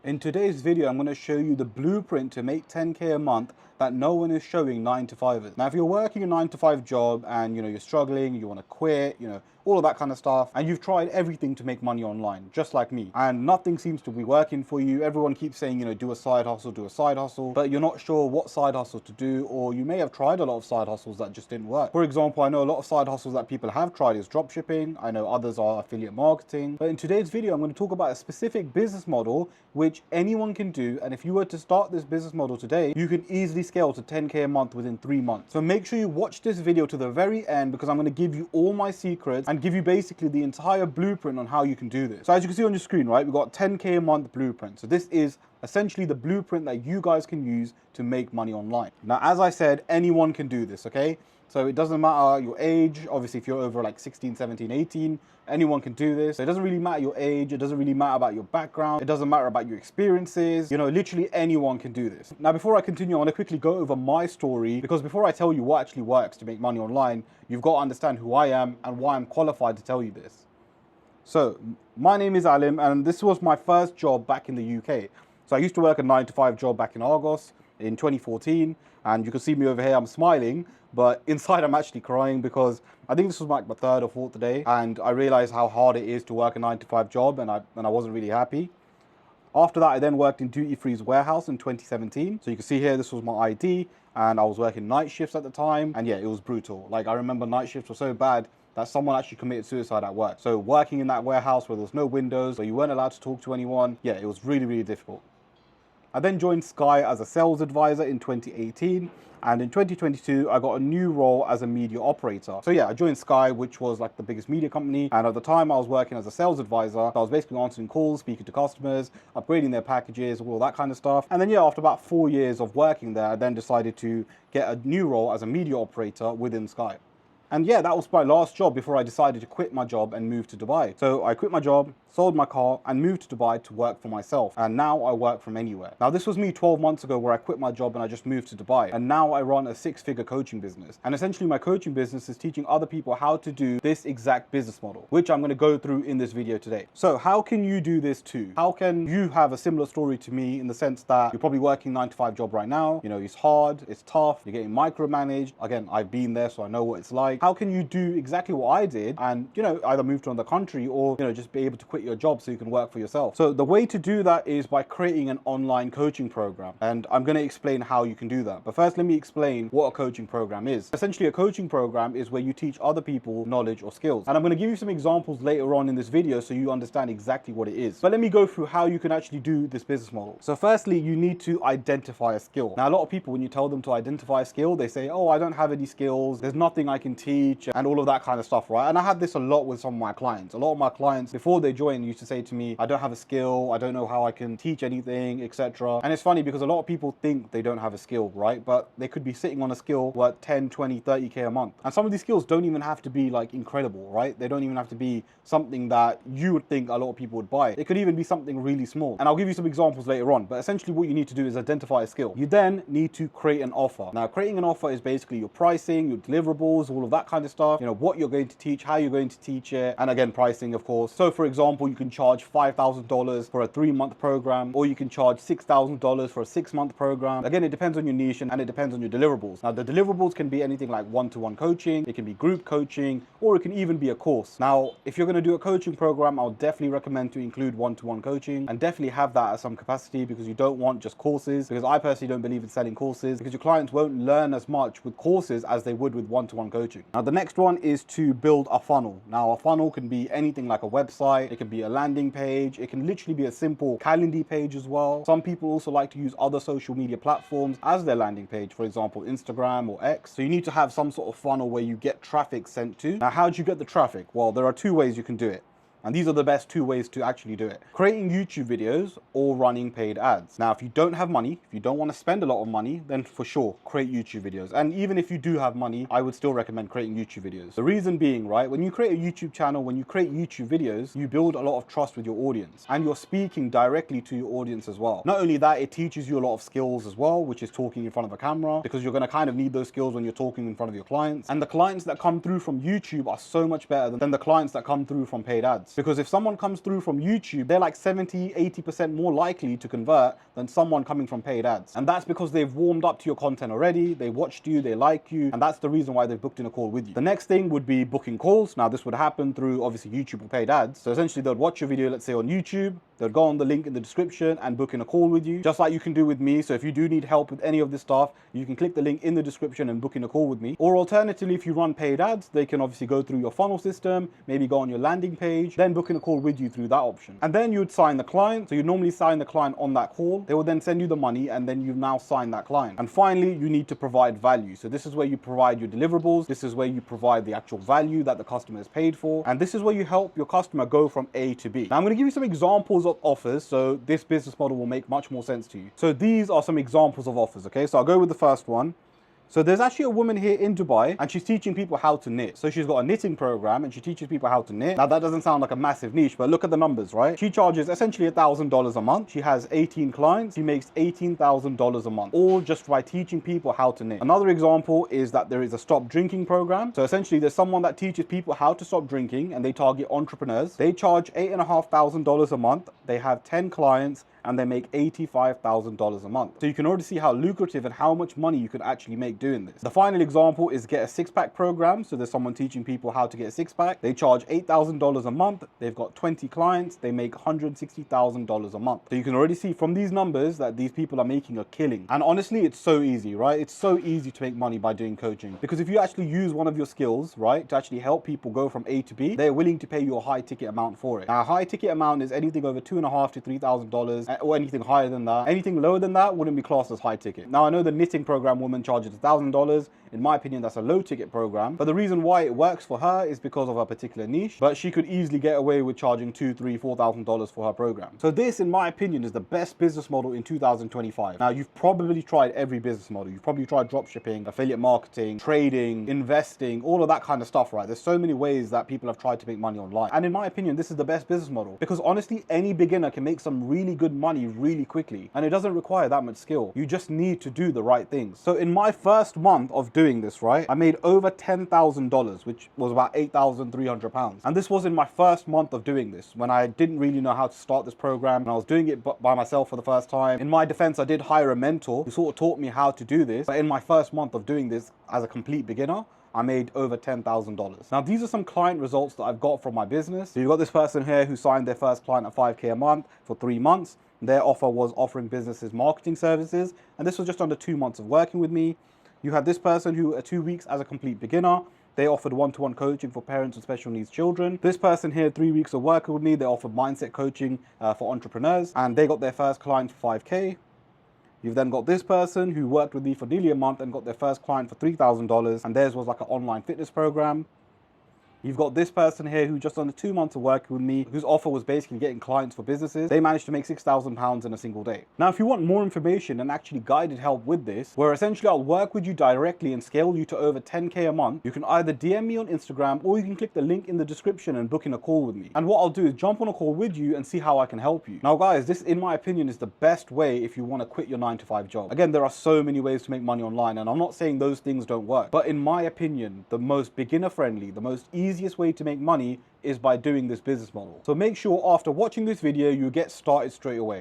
In today's video, I'm going to show you the blueprint to make 10K a month that no one is showing 9 to 5ers. Now, if you're working a 9 to 5 job and you're struggling, you want to quit, all of that kind of stuff, and you've tried everything to make money online, just like me, and nothing seems to be working for you. Everyone keeps saying, do a side hustle, but you're not sure what side hustle to do, or you may have tried a lot of side hustles that just didn't work. For example, I know a lot of side hustles that people have tried is drop shipping. I know others are affiliate marketing. But in today's video, I'm going to talk about a specific business model which anyone can do, and if you were to start this business model today, you can easily scale to 10K a month within 3 months. So make sure you watch this video to the very end, because I'm going to give you all my secrets and give you basically the entire blueprint on how you can do this. So as you can see on your screen, right, we've got 10K a month blueprint. So this is essentially the blueprint that you guys can use to make money online. Now, as I said, anyone can do this, okay? So it doesn't matter your age. Obviously, if you're over like 16, 17, 18, anyone can do this. So it doesn't really matter your age. It doesn't really matter about your background. It doesn't matter about your experiences. Literally anyone can do this. Now, before I continue, I want to quickly go over my story, because before I tell you what actually works to make money online, you've got to understand who I am and why I'm qualified to tell you this. So my name is Alim, and this was my first job back in the UK. So I used to work a 9 to 5 job back in Argos in 2014, and you can see me over here, I'm smiling, but inside I'm actually crying, because I think this was like my 3rd or 4th day, and I realized how hard it is to work a 9 to 5 job, and I wasn't really happy. After that, I then worked in Duty Free's warehouse in 2017. So you can see here, this was my ID, and I was working night shifts at the time, and yeah, it was brutal. Like, I remember night shifts were so bad that someone actually committed suicide at work. So working in that warehouse where there was no windows, where you weren't allowed to talk to anyone, yeah, it was really, really difficult. I then joined Sky as a sales advisor in 2018, and in 2022 I got a new role as a media operator. So yeah, I joined Sky, which was like the biggest media company, and at the time I was working as a sales advisor. So I was basically answering calls, speaking to customers, upgrading their packages, all that kind of stuff. And then yeah, after about 4 years of working there, I then decided to get a new role as a media operator within Sky. And yeah, that was my last job before I decided to quit my job and move to Dubai. So I quit my job, sold my car, and moved to Dubai to work for myself. And now I work from anywhere. Now, this was me 12 months ago, where I quit my job and I just moved to Dubai. And now I run a 6-figure coaching business. And essentially my coaching business is teaching other people how to do this exact business model, which I'm going to go through in this video today. So how can you do this too? How can you have a similar story to me, in the sense that you're probably working 9 to 5 job right now? It's hard, it's tough, you're getting micromanaged. Again, I've been there, so I know what it's like. How can you do exactly what I did and, either move to another country or, just be able to quit your job so you can work for yourself? So the way to do that is by creating an online coaching program. And I'm going to explain how you can do that. But first, let me explain what a coaching program is. Essentially, a coaching program is where you teach other people knowledge or skills. And I'm going to give you some examples later on in this video so you understand exactly what it is. But let me go through how you can actually do this business model. So firstly, you need to identify a skill. Now, a lot of people, when you tell them to identify a skill, they say, oh, I don't have any skills. There's nothing I can teach, and all of that kind of stuff, right? And I had this a lot with some of my clients. A lot of my clients, before they joined, used to say to me, I don't have a skill, I don't know how I can teach anything, etc. And it's funny, because a lot of people think they don't have a skill, right? But they could be sitting on a skill worth 10, 20, 30K a month. And some of these skills don't even have to be like incredible, right? They don't even have to be something that you would think a lot of people would buy. It could even be something really small. And I'll give you some examples later on. But essentially what you need to do is identify a skill. You then need to create an offer. Now, creating an offer is basically your pricing, your deliverables, all of that kind of stuff. What you're going to teach, how you're going to teach it, and again, pricing, of course. So for example, you can charge $5,000 for a 3-month program, or you can charge $6,000 for a 6-month program. Again, it depends on your niche and it depends on your deliverables. Now, the deliverables can be anything like one-to-one coaching, it can be group coaching, or it can even be a course. Now, if you're going to do a coaching program, I'll definitely recommend to include one-to-one coaching, and definitely have that at some capacity, because you don't want just courses. Because I personally don't believe in selling courses, because your clients won't learn as much with courses as they would with one-to-one coaching. Now, the next one is to build a funnel. Now, a funnel can be anything like a website, it can be a landing page, it can literally be a simple calendar page as well. Some people also like to use other social media platforms as their landing page, for example, Instagram or X. So you need to have some sort of funnel where you get traffic sent to. Now, how do you get the traffic? Well, there are 2 ways you can do it. And these are the best 2 ways to actually do it: creating YouTube videos or running paid ads. Now, if you don't have money, if you don't want to spend a lot of money, then for sure, create YouTube videos. And even if you do have money, I would still recommend creating YouTube videos. The reason being, right, when you create a YouTube channel, when you create YouTube videos, you build a lot of trust with your audience, and you're speaking directly to your audience as well. Not only that, it teaches you a lot of skills as well, which is talking in front of a camera, because you're going to kind of need those skills when you're talking in front of your clients. And the clients that come through from YouTube are so much better than the clients that come through from paid ads. ads. Because if someone comes through from YouTube, they're like 70-80% more likely to convert than someone coming from paid ads. And that's because they've warmed up to your content already, they watched you, they like you, and that's the reason why they've booked in a call with you. The next thing would be booking calls. Now this would happen through obviously YouTube or paid ads. So essentially they'd watch your video, let's say on YouTube, they'll go on the link in the description and book in a call with you, just like you can do with me. So if you do need help with any of this stuff, you can click the link in the description and book in a call with me. Or alternatively, if you run paid ads, they can obviously go through your funnel system, maybe go on your landing page, then book in a call with you through that option. And then you would sign the client. So you normally sign the client on that call. They will then send you the money and then you've now signed that client. And finally, you need to provide value. So this is where you provide your deliverables. This is where you provide the actual value that the customer is paid for. And this is where you help your customer go from A to B. Now I'm going to give you some examples of offers, so this business model will make much more sense to you. So these are some examples of offers, okay? So I'll go with the first one. So there's actually a woman here in Dubai and she's teaching people how to knit. So she's got a knitting program and she teaches people how to knit. Now that doesn't sound like a massive niche, but look at the numbers, right? She charges essentially $1,000 a month. She has 18 clients. She makes $18,000 a month, all just by teaching people how to knit. Another example is that there is a stop drinking program. So essentially there's someone that teaches people how to stop drinking and they target entrepreneurs. They charge $8,500 a month. They have 10 clients and they make $85,000 a month. So you can already see how lucrative and how much money you could actually make doing this. The final example is get a six-pack program. So there's someone teaching people how to get a six-pack. They charge $8,000 a month. They've got 20 clients. They make $160,000 a month. So you can already see from these numbers that these people are making a killing. And honestly, it's so easy, right? It's so easy to make money by doing coaching. Because if you actually use one of your skills, right, to actually help people go from A to B, they're willing to pay you a high ticket amount for it. Now, a high ticket amount is anything over $2,500 to $3,000. Or anything higher than that. Anything lower than that wouldn't be classed as high ticket. Now I know the knitting program woman charges $1,000. In my opinion, that's a low ticket program. But the reason why it works for her is because of her particular niche. But she could easily get away with charging $2,000, $3,000, $4,000 for her program. So this, in my opinion, is the best business model in 2025. Now you've probably tried every business model. You've probably tried dropshipping, affiliate marketing, trading, investing, all of that kind of stuff, right? There's so many ways that people have tried to make money online. And in my opinion, this is the best business model because honestly, any beginner can make some really good money really quickly, and it doesn't require that much skill. You just need to do the right things. So in my first month of doing this, right, I made over $10,000, which was about £8,300. And this was in my first month of doing this, when I didn't really know how to start this program and I was doing it by myself for the first time. In my defense, I did hire a mentor who sort of taught me how to do this, but in my first month of doing this as a complete beginner, I made over $10,000. Now, these are some client results that I've got from my business. So you've got this person here who signed their first client at $5K a month for 3 months. Their offer was offering businesses marketing services, and this was just under 2 months of working with me. You had this person who 2 weeks as a complete beginner. They offered one-to-one coaching for parents with special needs children. This person here, 3 weeks of working with me, they offered mindset coaching for entrepreneurs, and they got their first client for 5K. You've then got this person who worked with me for nearly a month and got their first client for $3,000, and theirs was like an online fitness program. You've got this person here who just under 2 months of working with me, whose offer was basically getting clients for businesses. They managed to make £6,000 in a single day. Now, if you want more information and actually guided help with this, where essentially I'll work with you directly and scale you to over 10K a month, you can either DM me on Instagram or you can click the link in the description and book in a call with me. And what I'll do is jump on a call with you and see how I can help you. Now, guys, this, in my opinion, is the best way if you want to quit your 9-to-5 job. Again, there are so many ways to make money online, and I'm not saying those things don't work. But in my opinion, the most beginner-friendly, the most easiest way to make money is by doing this business model. So make sure after watching this video, you get started straight away.